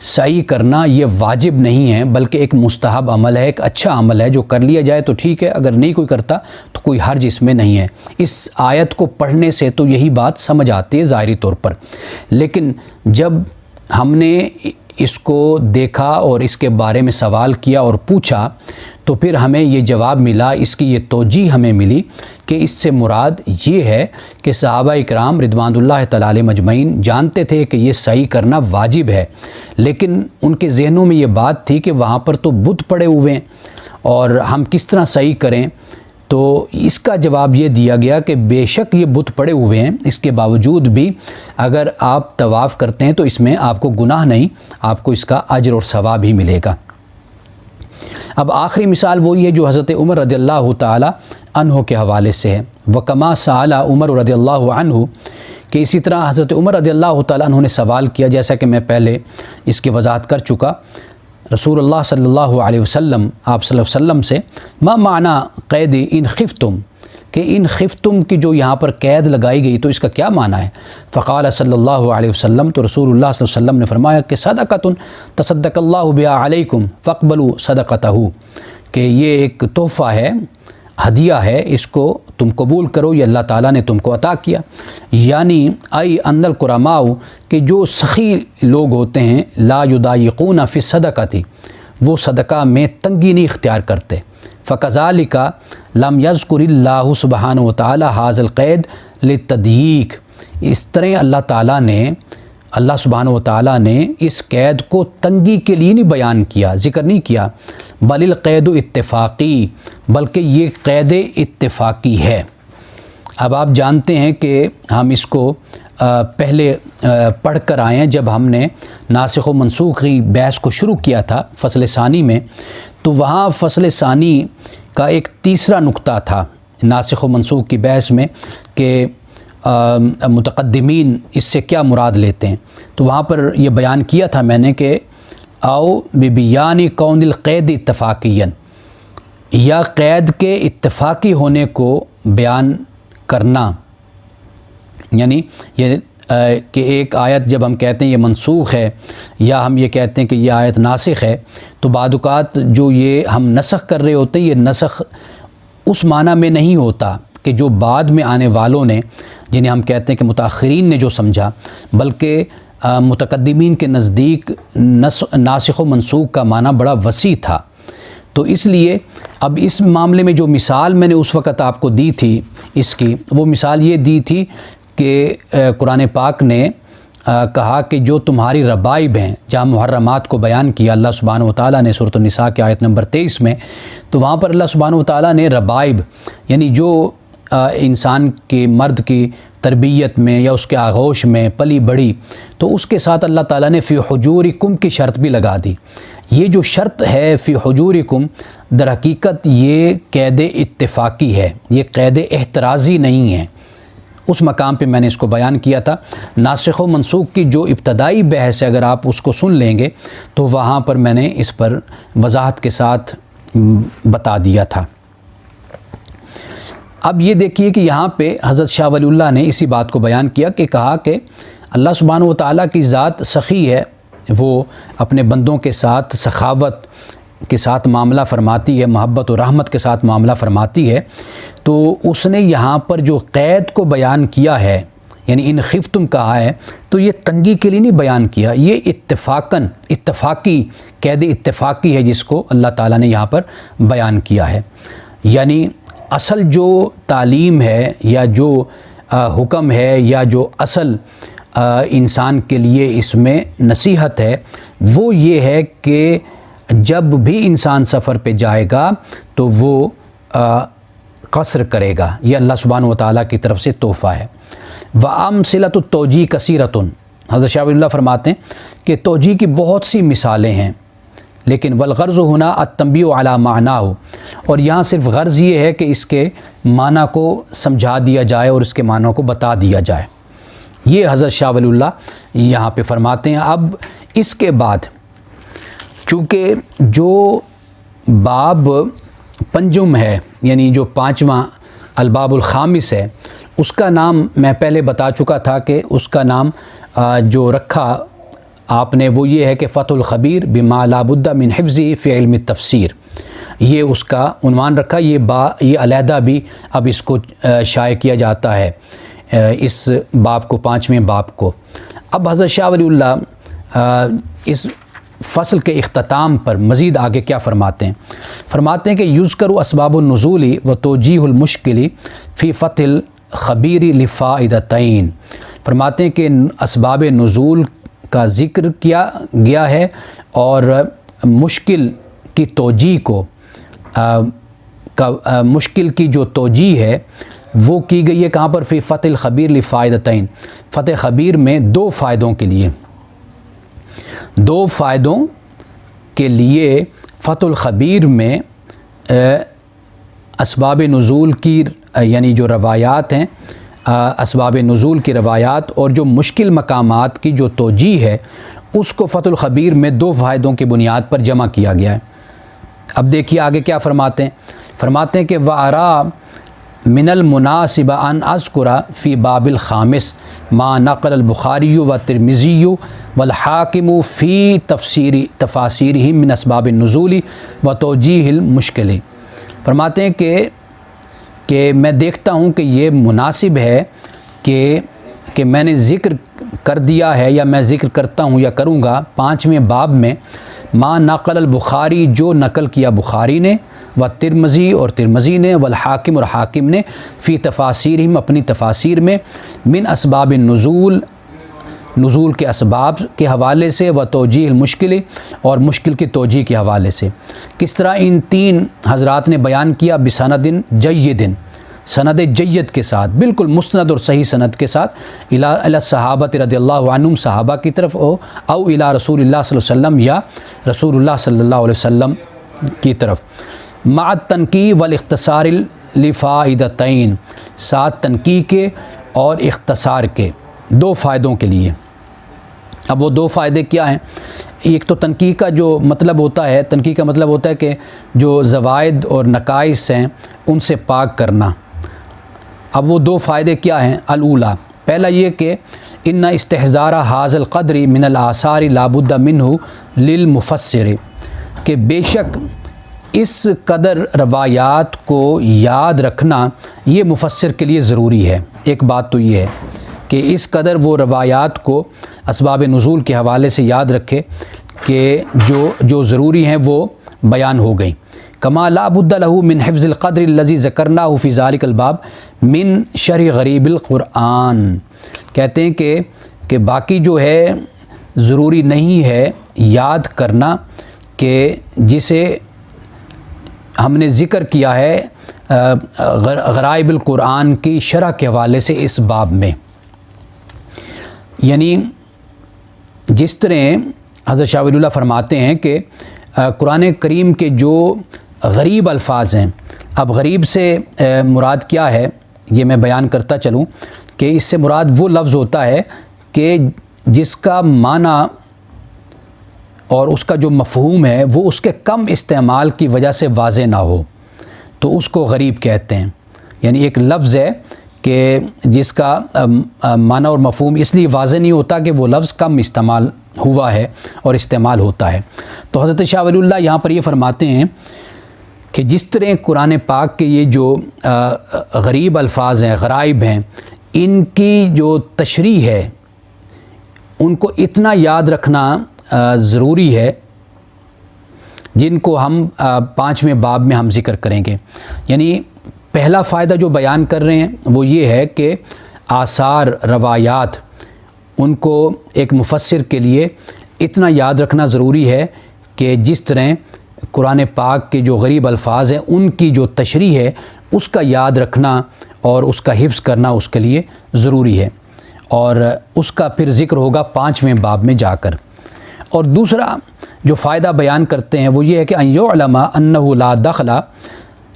سعی کرنا یہ واجب نہیں ہے، بلکہ ایک مستحب عمل ہے، ایک اچھا عمل ہے، جو کر لیا جائے تو ٹھیک ہے، اگر نہیں کوئی کرتا تو کوئی حرج اس میں نہیں ہے۔ اس آیت کو پڑھنے سے تو یہی بات سمجھ آتی ہے ظاہری طور پر، لیکن جب ہم نے اس کو دیکھا اور اس کے بارے میں سوال کیا اور پوچھا تو پھر ہمیں یہ جواب ملا، اس کی یہ توجیہ ہمیں ملی کہ اس سے مراد یہ ہے کہ صحابہ اکرام رضوان اللہ تعالی علیہم مجمعین جانتے تھے کہ یہ سعی کرنا واجب ہے، لیکن ان کے ذہنوں میں یہ بات تھی کہ وہاں پر تو بت پڑے ہوئے ہیں اور ہم کس طرح سعی کریں۔ تو اس کا جواب یہ دیا گیا کہ بے شک یہ بت پڑے ہوئے ہیں، اس کے باوجود بھی اگر آپ طواف کرتے ہیں تو اس میں آپ کو گناہ نہیں، آپ کو اس کا اجر اور ثواب ہی ملے گا۔ اب آخری مثال وہی ہے جو حضرت عمر رضی اللہ تعالی عنہ کے حوالے سے ہے، وَكَمَا سَأَلَ عمر رضی اللہ عنہ، کہ اسی طرح حضرت عمر رضی اللہ تعالی عنہ نے سوال کیا، جیسا کہ میں پہلے اس کی وضاحت کر چکا۔ رسول اللہ صلی اللہ علیہ وسلم، آپ صلی اللہ علیہ وسلم سے ما معنی قید ان خفتم، کہ ان خفتم کی جو یہاں پر قید لگائی گئی تو اس کا کیا معنی ہے؟ فقال صلی اللہ علیہ وسلم، تو رسول اللہ صلی اللہ علیہ وسلم نے فرمایا کہ صدقۃ تصدق اللہ بها علیکم فاقبلوا صدقتہ، کہ یہ ایک تحفہ ہے، ہدیہ ہے، اس کو تم قبول کرو، یہ اللہ تعالیٰ نے تم کو عطا کیا۔ یعنی ای ان القرماء، کہ جو سخی لوگ ہوتے ہیں، لا یضایقون فی الصدقۃ، وہ صدقہ میں تنگی نہیں اختیار کرتے۔ فکذالک لم یذکر اللہ سبحانہ وتعالی ھذا القید للتضییق، اس طرح اللہ سبحانہ وتعالیٰ نے اس قید کو تنگی کے لیے نہیں بیان کیا، ذکر نہیں کیا، بل القید اتفاقی، بلکہ یہ قید اتفاقی ہے۔ اب آپ جانتے ہیں کہ ہم اس کو پہلے پڑھ کر آئے ہیں، جب ہم نے ناسخ و منسوخ کی بحث کو شروع کیا تھا فصل ثانی میں، تو وہاں فصل ثانی کا ایک تیسرا نقطہ تھا ناسخ و منسوخ کی بحث میں کہ متقدمین اس سے کیا مراد لیتے ہیں، تو وہاں پر یہ بیان کیا تھا میں نے کہ آؤ ببیان کون القید اتفاقیاً، یا قید کے اتفاقی ہونے کو بیان کرنا، یعنی یہ کہ ایک آیت جب ہم کہتے ہیں یہ منسوخ ہے یا ہم یہ کہتے ہیں کہ یہ آیت ناسخ ہے، تو بعض اوقات جو یہ ہم نسخ کر رہے ہوتے ہیں، یہ نسخ اس معنی میں نہیں ہوتا کہ جو بعد میں آنے والوں نے، جنہیں ہم کہتے ہیں کہ متاخرین نے جو سمجھا، بلکہ متقدمین کے نزدیک ناسخ و منسوخ کا معنی بڑا وسیع تھا۔ تو اس لیے اب اس معاملے میں جو مثال میں نے اس وقت آپ کو دی تھی اس کی، وہ مثال یہ دی تھی کہ قرآن پاک نے کہا کہ جو تمہاری ربائب ہیں، جہاں محرمات کو بیان کیا اللہ سبحانہ وتعالیٰ نے سورۃ النساء کی آیت نمبر 23 میں، تو وہاں پر اللہ سبحانہ وتعالیٰ نے ربائب یعنی جو انسان کے مرد کی تربیت میں یا اس کے آغوش میں پلی بڑھی، تو اس کے ساتھ اللہ تعالیٰ نے فی حجورکم کی شرط بھی لگا دی۔ یہ جو شرط ہے فی حجورکم، در حقیقت یہ قید اتفاقی ہے، یہ قید احترازی نہیں ہے۔ اس مقام پہ میں نے اس کو بیان کیا تھا۔ ناسخ و منسوخ کی جو ابتدائی بحث ہے، اگر آپ اس کو سن لیں گے تو وہاں پر میں نے اس پر وضاحت کے ساتھ بتا دیا تھا۔ اب یہ دیکھیے کہ یہاں پہ حضرت شاہ ولی اللہ نے اسی بات کو بیان کیا کہ کہا کہ اللہ سبحانہ وتعالیٰ کی ذات سخی ہے، وہ اپنے بندوں کے ساتھ سخاوت کے ساتھ معاملہ فرماتی ہے، محبت و رحمت کے ساتھ معاملہ فرماتی ہے، تو اس نے یہاں پر جو قید کو بیان کیا ہے، یعنی ان خفتم کہا ہے، تو یہ تنگی کے لیے نہیں بیان کیا، یہ اتفاقی قید اتفاقی ہے جس کو اللہ تعالیٰ نے یہاں پر بیان کیا ہے۔ یعنی اصل جو تعلیم ہے یا جو حکم ہے یا جو اصل انسان کے لیے اس میں نصیحت ہے وہ یہ ہے کہ جب بھی انسان سفر پہ جائے گا تو وہ قصر کرے گا، یہ اللہ سبحانہ و تعالیٰ کی طرف سے تحفہ ہے۔ وَأَمْثِلَةُ التَّوْجِیہِ کَثِیرَةٌ، حضرت شاہ ولی اللہ فرماتے ہیں کہ توجیہ کی بہت سی مثالیں ہیں، لیکن والغرض ہونا التنبیہ علی معناہ، اور یہاں صرف غرض یہ ہے کہ اس کے معنی کو سمجھا دیا جائے اور اس کے معنی کو بتا دیا جائے، یہ حضرت شاہ ولی اللہ یہاں پہ فرماتے ہیں۔ اب اس کے بعد چونکہ جو باب پنجم ہے، یعنی جو 5واں الباب الخامس ہے، اس کا نام میں پہلے بتا چکا تھا کہ اس کا نام جو رکھا آپ نے وہ یہ ہے کہ فتح الخبیر بما لا بد من حفظه فی علم التفسیر، یہ اس کا عنوان رکھا۔ یہ علیحدہ بھی اب اس کو شائع کیا جاتا ہے، اس باب کو، 5ویں باب کو۔ اب حضرت شاہ ولی اللہ اس فصل کے اختتام پر مزید آگے کیا فرماتے ہیں؟ فرماتے ہیں کہ یذکر اسباب النزول و توجیہ المشکل فی فتح الخبیر لفائدتین، فرماتے ہیں کہ اسباب نزول کا ذکر کیا گیا ہے اور مشکل کی توجیہ کو مشکل کی جو توجیہ ہے وہ کی گئی ہے کہاں پر؟ فی فتح الخبیر لفائدتین، فتح خبیر میں 2 فائدوں کے لیے، 2 فائدوں کے لیے فتح الخبیر میں اسباب نزول کی یعنی جو روایات ہیں، اسباب نزول کی روایات اور جو مشکل مقامات کی جو توجیہ ہے اس کو فتح الخبیر میں 2 فائدوں کی بنیاد پر جمع کیا گیا ہے۔ اب دیکھیے آگے کیا فرماتے ہیں؟ فرماتے ہیں کہ وَأَرَى من المناسب ان اذکر فی باب الخامس ما نقل البخاری و ترمذی والحاکم فی تفاسیرہم من اسباب النزول و توجیہ المشکل، فرماتے ہیں کہ میں دیکھتا ہوں کہ یہ مناسب ہے کہ میں نے ذکر کر دیا ہے یا میں ذکر کرتا ہوں یا کروں گا 5ویں باب میں ما نقل البخاری، جو نقل کیا بخاری نے، و ترمذی اور ترمذی نے، والحاکم اور حاکم نے، فی تفاسیرہم اپنی تفاسیر میں، من اسباب النزول نزول کے اسباب کے حوالے سے، و توجیہ المشکل اور مشکل کی توجیہ کے حوالے سے۔ کس طرح ان 3 حضرات نے بیان کیا؟ بسند جید، سند جید کے ساتھ، بالکل مستند اور صحیح سند کے ساتھ، الی الصحابۃ رضی اللہ عنہم، صحابہ کی طرف، او الی رسول اللہ صلی اللہ علیہ وسلم، یا رسول اللہ صلی اللہ علیہ وسلم کی طرف، مع التنقیح والاختصار لفائدتین، ساتھ تنقیح کے اور اختصار کے 2 فائدوں کے لیے۔ اب وہ 2 فائدے کیا ہیں؟ ایک تو تنقیح کا جو مطلب ہوتا ہے، تنقیح کا مطلب ہوتا ہے کہ جو زوائد اور نقائص ہیں ان سے پاک کرنا۔ اب وہ 2 فائدے کیا ہیں؟ الاولیٰ، پہلا یہ کہ ان استحضار حاذ القدر من الآثار لا بد منہ للمفسر، کہ بے شک اس قدر روایات کو یاد رکھنا یہ مفسر کے لیے ضروری ہے۔ ایک بات تو یہ ہے کہ اس قدر وہ روایات کو اسباب نزول کے حوالے سے یاد رکھے کہ جو ضروری ہیں وہ بیان ہو گئیں۔ کما لا بد لہ من حفظ القدر الذی ذکرناہ فی ذلک الباب من شرح غریب القرآن، کہتے ہیں کہ باقی جو ہے ضروری نہیں ہے یاد کرنا کہ جسے ہم نے ذکر کیا ہے غرائب القرآن کی شرح کے حوالے سے اس باب میں، یعنی جس طرح حضرت شاہ ولی اللہ فرماتے ہیں کہ قرآن کریم کے جو غریب الفاظ ہیں، اب غریب سے مراد کیا ہے یہ میں بیان کرتا چلوں کہ اس سے مراد وہ لفظ ہوتا ہے کہ جس کا معنی اور اس کا جو مفہوم ہے وہ اس کے کم استعمال کی وجہ سے واضح نہ ہو، تو اس کو غریب کہتے ہیں۔ یعنی ایک لفظ ہے کہ جس کا معنی اور مفہوم اس لیے واضح نہیں ہوتا کہ وہ لفظ کم استعمال ہوا ہے اور استعمال ہوتا ہے۔ تو حضرت شاہ ولی اللہ یہاں پر یہ فرماتے ہیں کہ جس طرح قرآن پاک کے یہ جو غریب الفاظ ہیں، غرائب ہیں، ان کی جو تشریح ہے ان کو اتنا یاد رکھنا ضروری ہے، جن کو ہم 5ویں باب میں ہم ذکر کریں گے۔ یعنی پہلا فائدہ جو بیان کر رہے ہیں وہ یہ ہے کہ آثار، روایات، ان کو ایک مفسر کے لیے اتنا یاد رکھنا ضروری ہے کہ جس طرح قرآن پاک کے جو غریب الفاظ ہیں ان کی جو تشریح ہے اس کا یاد رکھنا اور اس کا حفظ کرنا اس کے لیے ضروری ہے، اور اس کا پھر ذکر ہوگا 5ویں باب میں جا کر۔ اور دوسرا جو فائدہ بیان کرتے ہیں وہ یہ ہے کہ ان یعلم انہ لا دخل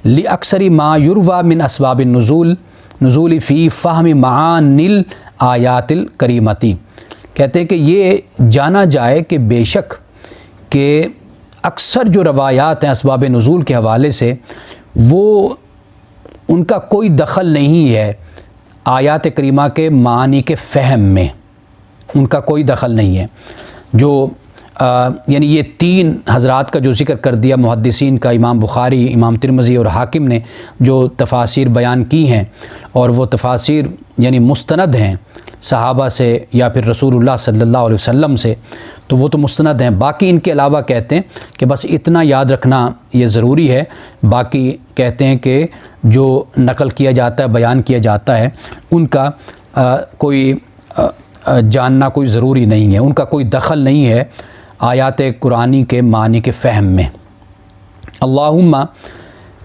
لاکثر ما یروى من اسباب النزول فی فہم معانی الآیات الکریمتی، کہتے ہیں کہ یہ جانا جائے کہ بے شک کہ اکثر جو روایات ہیں اسباب نزول کے حوالے سے وہ ان کا کوئی دخل نہیں ہے آیات کریمہ کے معنی کے فہم میں، ان کا کوئی دخل نہیں ہے۔ جو یعنی یہ 3 حضرات کا جو ذکر کر دیا محدثین کا، امام بخاری، امام ترمذی اور حاکم نے جو تفاسیر بیان کی ہیں، اور وہ تفاسیر یعنی مستند ہیں صحابہ سے یا پھر رسول اللہ صلی اللہ علیہ وسلم سے، تو وہ تو مستند ہیں۔ باقی ان کے علاوہ کہتے ہیں کہ بس اتنا یاد رکھنا یہ ضروری ہے، باقی کہتے ہیں کہ جو نقل کیا جاتا ہے، بیان کیا جاتا ہے، ان کا کوئی جاننا کوئی ضروری نہیں ہے، ان کا کوئی دخل نہیں ہے آیات قرآنی کے معنی کے فہم میں۔ اللہم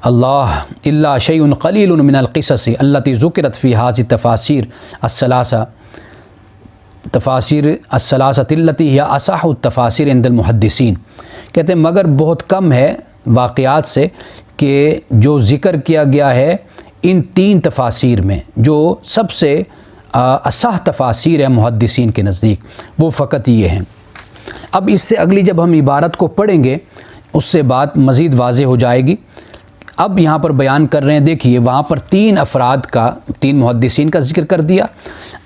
اللہ الا شیء قلیل من القصص التي ذکرت فی هذه التفاسیر الثلاثة التي هي اصح التفاسیر عند المحدثین، کہتے ہیں مگر بہت کم ہے واقعات سے کہ جو ذکر کیا گیا ہے ان 3 تفاسیر میں، جو سب سے اصح تفاسیر ہے محدثین کے نزدیک، وہ فقط یہ ہیں۔ اب اس سے اگلی جب ہم عبارت کو پڑھیں گے اس سے بات مزید واضح ہو جائے گی۔ اب یہاں پر بیان کر رہے ہیں، دیکھیے وہاں پر 3 افراد کا، 3 محدثین کا ذکر کر دیا۔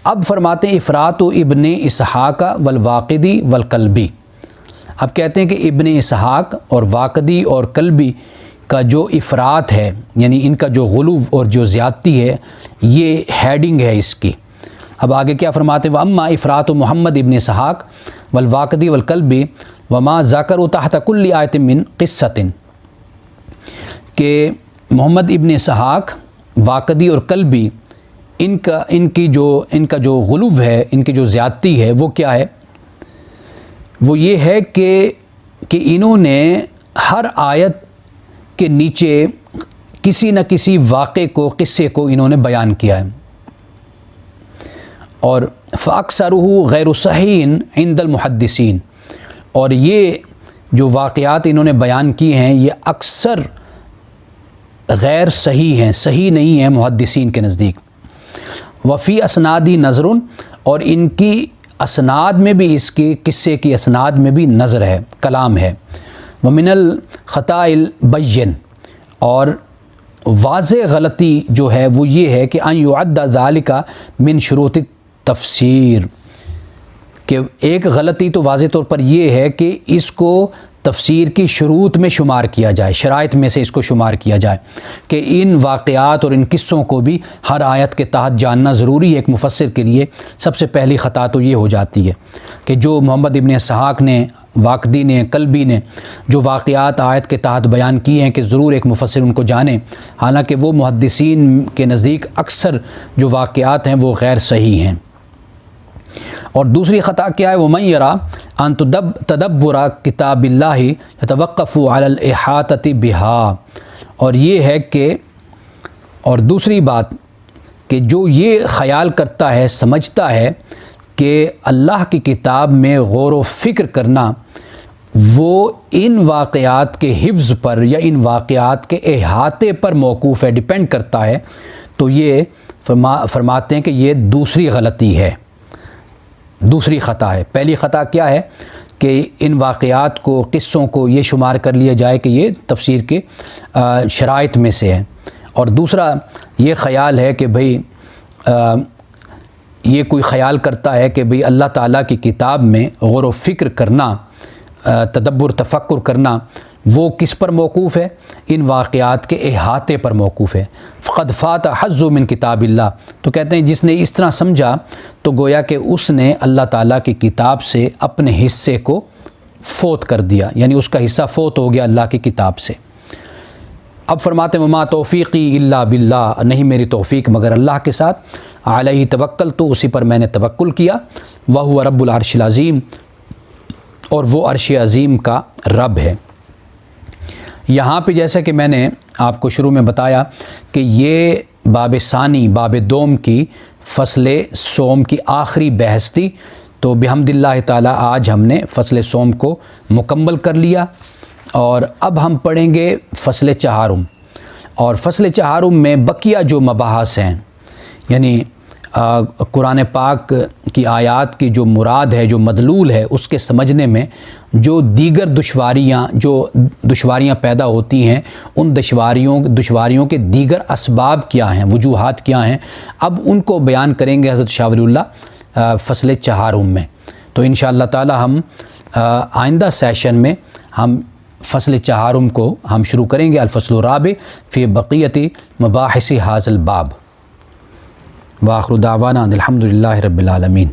اب فرماتے ہیں افراط ابن اسحاق والواقدی والکلبی، اب کہتے ہیں کہ ابن اسحاق اور واقدی اور کلبی کا جو افراط ہے، یعنی ان کا جو غلو اور جو زیادتی ہے، یہ ہیڈنگ ہے اس کی۔ اب آگے کیا فرماتے ہیں، وَأَمَّا افراط محمد ابن اسحاق والواقدی والکلبی وما ذکروا تحت کل آیۃ من قصۃ، کہ محمد ابن اسحاق، واقدی اور کلبی، ان کا جو غلو ہے، ان کی جو زیادتی ہے، وہ کیا ہے؟ وہ یہ ہے کہ انہوں نے ہر آیت کے نیچے کسی نہ کسی واقعے کو، قصے کو انہوں نے بیان کیا ہے، اور فَأَكْثَرُهُ غَيْرُ صَحِيحٍ عِنْدَ الْمُحَدِّثِينَ، اور یہ جو واقعات انہوں نے بیان کیے ہیں یہ اکثر غیر صحیح ہیں، صحیح نہیں ہیں محدثین کے نزدیک۔ وفی اسنادی نظر، اور ان کی اسناد میں بھی، اس کے قصے کی اسناد میں بھی نظر ہے، کلام ہے۔ ومن الخطاء البین، اور واضح غلطی جو ہے وہ یہ ہے کہ ان یعد ذالک من شروط التفسیر، کہ ایک غلطی تو واضح طور پر یہ ہے کہ اس کو تفسیر کی شروط میں شمار کیا جائے، شرائط میں سے اس کو شمار کیا جائے کہ ان واقعات اور ان قصوں کو بھی ہر آیت کے تحت جاننا ضروری ہے ایک مفسر کے لیے۔ سب سے پہلی خطا تو یہ ہو جاتی ہے کہ جو محمد ابن اسحاق نے، واقدی نے، کلبی نے جو واقعات آیت کے تحت بیان کیے ہیں کہ ضرور ایک مفسر ان کو جانے، حالانکہ وہ محدثین کے نزدیک اکثر جو واقعات ہیں وہ غیر صحیح ہیں۔ اور دوسری خطا کیا ہے، وَمَن يَرَى أَن تَدَبُّرَ کتاب اللہ يَتَوَقَّفُ عَلَى الْإِحَاطَةِ بِهَا، اور یہ ہے کہ، اور دوسری بات کہ جو یہ خیال کرتا ہے، سمجھتا ہے کہ اللہ کی کتاب میں غور و فکر کرنا وہ ان واقعات کے حفظ پر یا ان واقعات کے احاطے پر موقوف ہے، ڈیپینڈ کرتا ہے، تو یہ فرماتے ہیں کہ یہ دوسری غلطی ہے، دوسری خطا ہے۔ پہلی خطا کیا ہے کہ ان واقعات کو، قصوں کو یہ شمار کر لیا جائے کہ یہ تفسیر کے شرائط میں سے ہے، اور دوسرا یہ خیال ہے کہ بھئی یہ کوئی خیال کرتا ہے کہ بھئی اللہ تعالیٰ کی کتاب میں غور و فکر کرنا تدبر تفکر کرنا وہ کس پر موقوف ہے؟ ان واقعات کے احاطے پر موقوف ہے۔ فقد فات حظ من کتاب اللہ، تو کہتے ہیں جس نے اس طرح سمجھا تو گویا کہ اس نے اللہ تعالیٰ کی کتاب سے اپنے حصے کو فوت کر دیا، یعنی اس کا حصہ فوت ہو گیا اللہ کی کتاب سے۔ اب فرماتے ہیں وما توفیقی الا باللہ، نہیں میری توفیق مگر اللہ کے ساتھ، علیہ توکل، تو اسی پر میں نے توکل کیا، وہو رب العرش العظیم، اور وہ عرش عظیم کا رب ہے۔ یہاں پہ جیسا کہ میں نے آپ کو شروع میں بتایا کہ یہ باب ثانی، باب دوم کی فصل صوم کی آخری بحث تھی، تو بحمد اللہ تعالیٰ آج ہم نے فصل صوم کو مکمل کر لیا، اور اب ہم پڑھیں گے فصل چہارم۔ اور فصل چہارم میں بقیہ جو مباحث ہیں، یعنی قرآن پاک کی آیات کی جو مراد ہے، جو مدلول ہے، اس کے سمجھنے میں جو دیگر دشواریاں پیدا ہوتی ہیں، ان دشواریوں کے دیگر اسباب کیا ہیں، وجوہات کیا ہیں، اب ان کو بیان کریں گے حضرت شاہ ولی اللہ فصل چہارم میں۔ تو انشاءاللہ تعالی ہم آئندہ سیشن میں ہم فصل چہارم کو ہم شروع کریں گے، الفصل الرابع فی بقیت مباحث ھذا الباب۔ وآخر دعوانا الحمد للہ رب العالمین۔